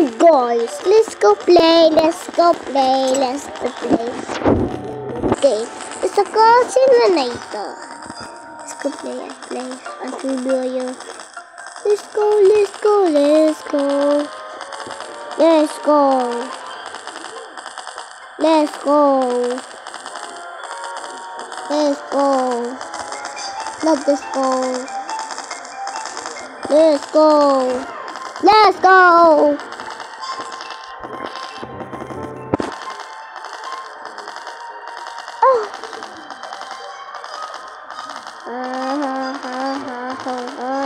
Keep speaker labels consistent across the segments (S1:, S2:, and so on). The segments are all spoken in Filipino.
S1: on, guys. Let's go play. Let's go play. Let's go play. Okay. It's a car simulator. Let's go play. I play. I do you. Let's go. Let's go. Let's go. Let's go. Let's go. Let's go. Let's go. Let's go. Let's go.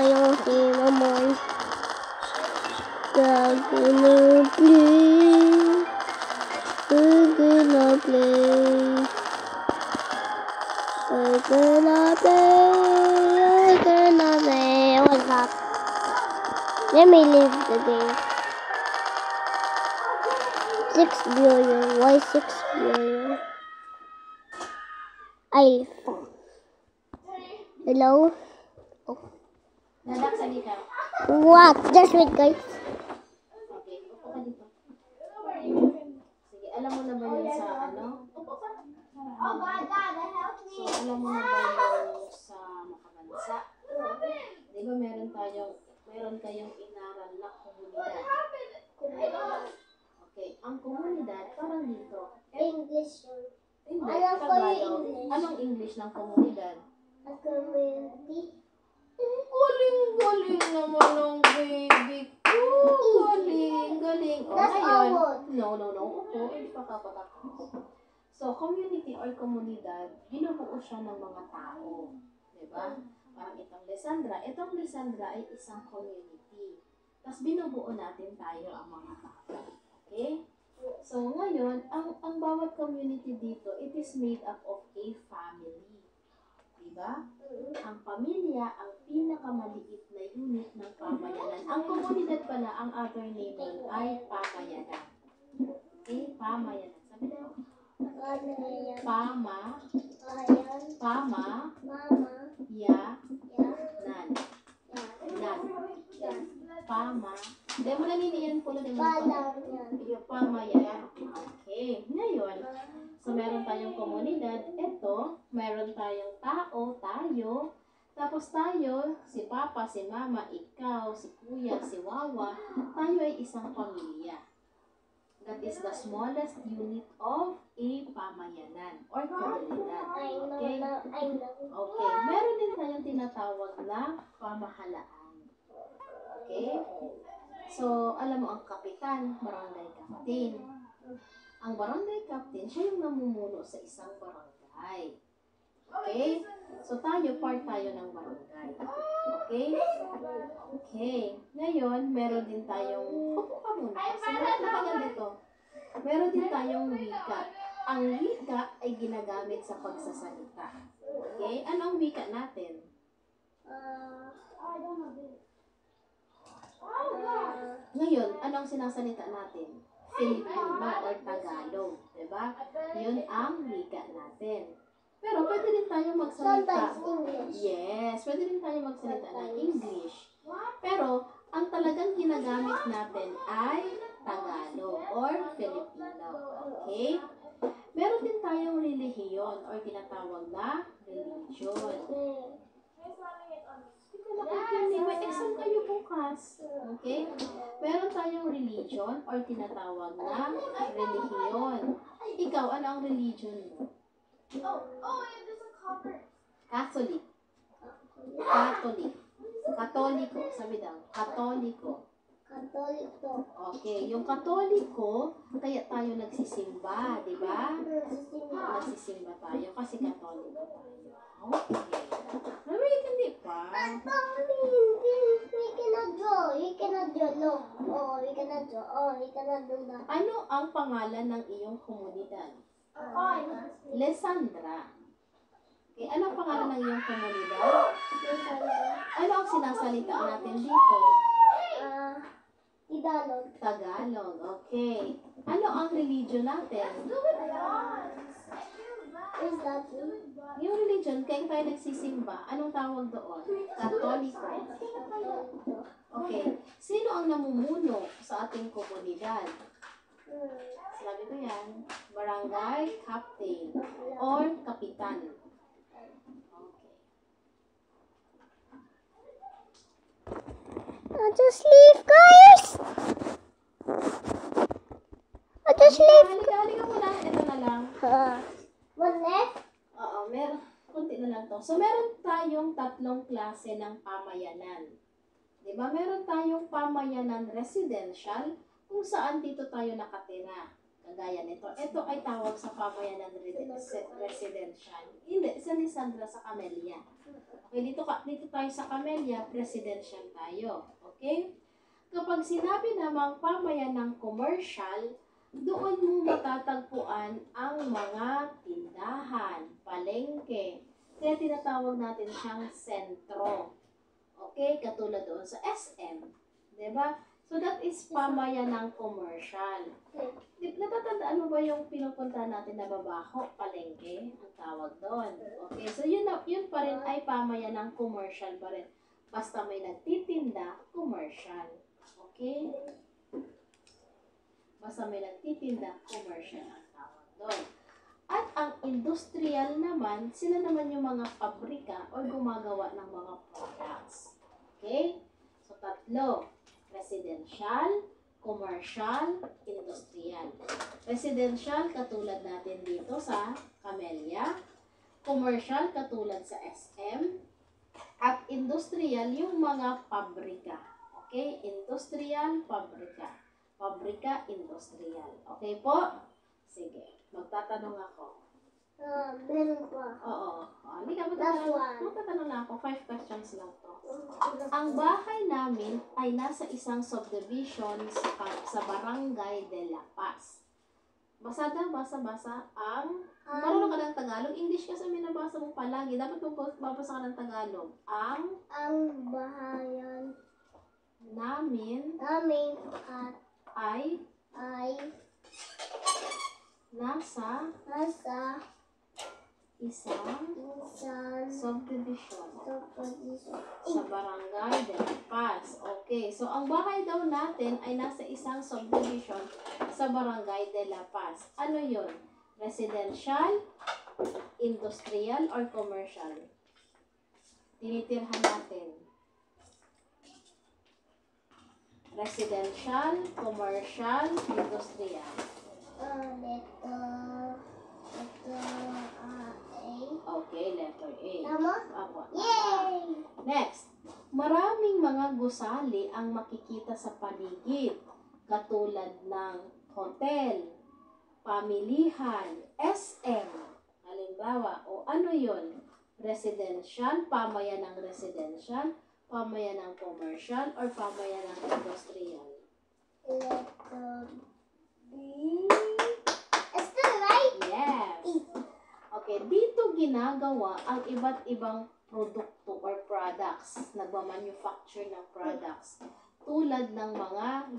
S1: Yung hero mo. We're gonna play. We're gonna play. We're gonna play. We're gonna play. What's up? Let me leave the game. 6 billion. Why 6 billion? iPhone. Hello? Oh. What? Just wait, guys.
S2: Okay, upo ka dito. Sige, alam mo na ba yun sa ano? So, alam mo na ba yun sa makabansa? Di ba meron kayong inaral na komunidad? Okay, ang komunidad, parang dito.
S1: English.
S2: Hindi,
S1: Alam ko yung
S2: Tagalog.
S1: English.
S2: Anong English ng komunidad?
S1: Community.
S2: Galing naman ng baby ko. Galing. O,
S1: That's
S2: ngayon.
S1: all.
S2: No. Opo, hindi pa kapatapos. So, community or komunidad, binubuo siya ng mga tao. Diba? Parang itong Lisandra. Itong Lisandra ay isang community. Tapos binubuo natin tayo ang mga tao. Okay? So, ngayon, ang bawat community dito, it is made up of a family. Diba? Ang pamilya, ang pinakamaliit na unit ng pamayanan. Ang komunidad pala, ang other name ay pamayanan. Okay? Pamayanan. Sabi daw, Pama, ya, nan. Pama. Hindi mo naniniyan po na yung pamayanan. Okay. Ngayon, so meron tayong komunidad. Ito, meron tayong tao, tayo. Tapos tayo, si Papa, si Mama, ikaw, si Kuya, si Wawa. Tayo ay isang pamilya. That is the smallest unit of a pamayanan or komunidad. Okay? Okay. Meron din tayong tinatawag na pamahalaan. Okay? So, alam mo ang kapitan, barangay captain. Ang barangay captain, siya yung namumuno sa isang barangay. Okay? So, part tayo ng barangay. Okay? Okay. Ngayon, meron din tayong, upo ka muna. So, matagal dito. Meron din tayong wika. Ang wika ay ginagamit sa pagsasalita. Okay? Ano ang wika natin? Ngayon, ano ang sinasalita natin? Filipino or Tagalog. Diba? Yun ang wika natin. Pero pwede rin tayong magsalita. Yes, pwede rin tayong magsalita ng English. Pero, ang talagang ginagamit natin ay Tagalog or Filipino. Okay? Meron din tayong relihiyon or tinatawag na religion. May exam kayo bukas. Okay? Meron tayong religion or tinatawag na relihiyon. Ikaw, ano ang religion mo? Catholic. Katoliko. Sabi daw. Katoliko. Okay. Yung Katoliko, kaya tayo nagsisimba. Diba? Nagsisimba tayo kasi Katoliko tayo. Okay. Wait, hindi pa.
S1: We cannot do that.
S2: Ano ang pangalan ng iyong komunidad? Lisandra. Okay, ano ang pangalan ng iyong komunidad? Ano ang sinasalita natin dito? Tagalog. Okay. Ano ang religion natin? Yung religion, kaya tayo nagsisimba, anong tawag doon? Katoliko. Okay. Sino ang namumuno sa ating komunidad? Sabi ko yan, barangay captain or kapitan.
S1: I'll just leave, guys. I'll just leave.
S2: Halika muna. Ito na lang.
S1: One left?
S2: Oo, meron. Kunti na lang to. So, meron tayong tatlong klase ng pamayanan. Diba? Meron tayong pamayanan residential kung saan dito tayo nakatira. Kagaya nito. Ito ay tawag sa pamayanan residential. Hindi, sa Lisandra sa Camellia. Okay, dito tayo sa Camellia, residential tayo. Okay? Kapag sinabi namang pamayanang commercial, doon mo matatagpuan ang mga tindahan, palengke. Kaya tinatawag natin siyang sentro. Okay? Katulad doon sa SM. Diba? So, that is pamayanang commercial. Natatandaan mo ba yung pinupunta natin na Babaco, palengke? Ang tawag doon. Okay? So, yun pa rin ay pamayanang commercial pa rin. Basta may nagtitinda, commercial. Okay? Basta may nagtitinda, commercial ang tawag doon. At ang industrial naman, sila naman yung mga pabrika o gumagawa ng mga products. Okay? So, tatlo. Residential, commercial, industrial. Residential, katulad natin dito sa Camellia. Commercial, katulad sa SM. At industrial, yung mga pabrika. Okay? Industrial, pabrika. Pabrika, industrial. Okay po? Sige. Magtatanong ako.
S1: Meron pa.
S2: Oo. Hindi ka magtatanong na ako. 5 questions lang to. Ang bahay namin ay nasa isang subdivision sa Barangay de La Paz. Basa ang... Marunong ka ng Tagalog? English kasi minabasa mo palagi. Dapat mabasa ka ng Tagalog.
S1: Ang bahayan
S2: namin
S1: ay
S2: nasa isang subdivision sa Barangay de La Paz. Okay, so ang bahay daw natin ay nasa isang subdivision sa Barangay de La Paz. Ano yun? Residential, industrial, or commercial? Tinitirhan natin. Residential, commercial, industrial. Okay, letter A.
S1: Tama?
S2: Apo, tama.
S1: Yay!
S2: Next, maraming mga gusali ang makikita sa paligid, katulad ng hotel, pamilihan, SM. Halimbawa, o ano yun? Residential, pamayanang residential, pamayanang commercial, or pamayanang industrial?
S1: Letter B. Is that right?
S2: Yes. Okay, dito ginagawa ang iba't ibang produkto or products. Nagmamanufacture ng products. Tulad ng mga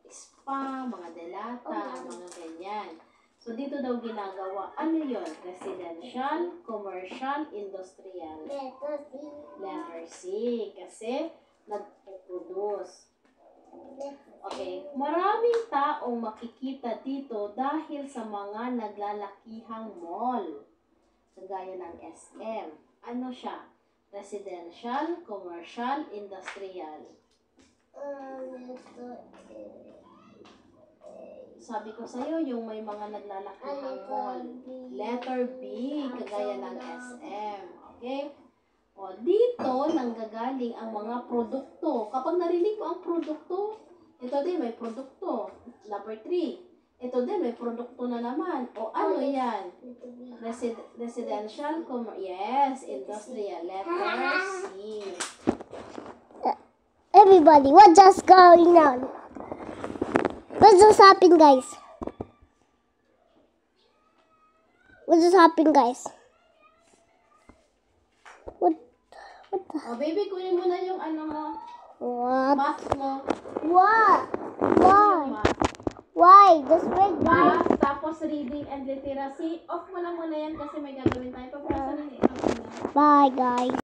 S2: spa, mga delata, mga ganyan. So, dito daw ginagawa. Ano yun? Residential, commercial, industrial.
S1: Letter C.
S2: Letter C. Kasi nag-produce. Okay. Maraming taong makikita dito dahil sa mga naglalakihang mall. Kagaya ng SM. Ano siya? Residential, commercial, industrial.
S1: Letter A.
S2: Sabi ko sa'yo, yung may mga naglalakihang mall. Letter B, kagaya ng SM. Okay? O, dito nanggagaling ang mga produkto. Kapag narinig mo ang produkto, ito din may produkto. Number 3. Ito din may produkto na naman. O, ano yan? Residential, yes, industrial. Letter C.
S1: Everybody, what just going on? What just happened, guys? What just happened, guys? What the?
S2: O, baby, kunin mo na yung
S1: What?
S2: math mo.
S1: What? Why?
S2: Yung math.
S1: Why? Just wait, guys.
S2: Math, tapos reading and literacy. Off mo lang muna yan kasi may gagawin tayo. Pagpasa na
S1: Bye, guys.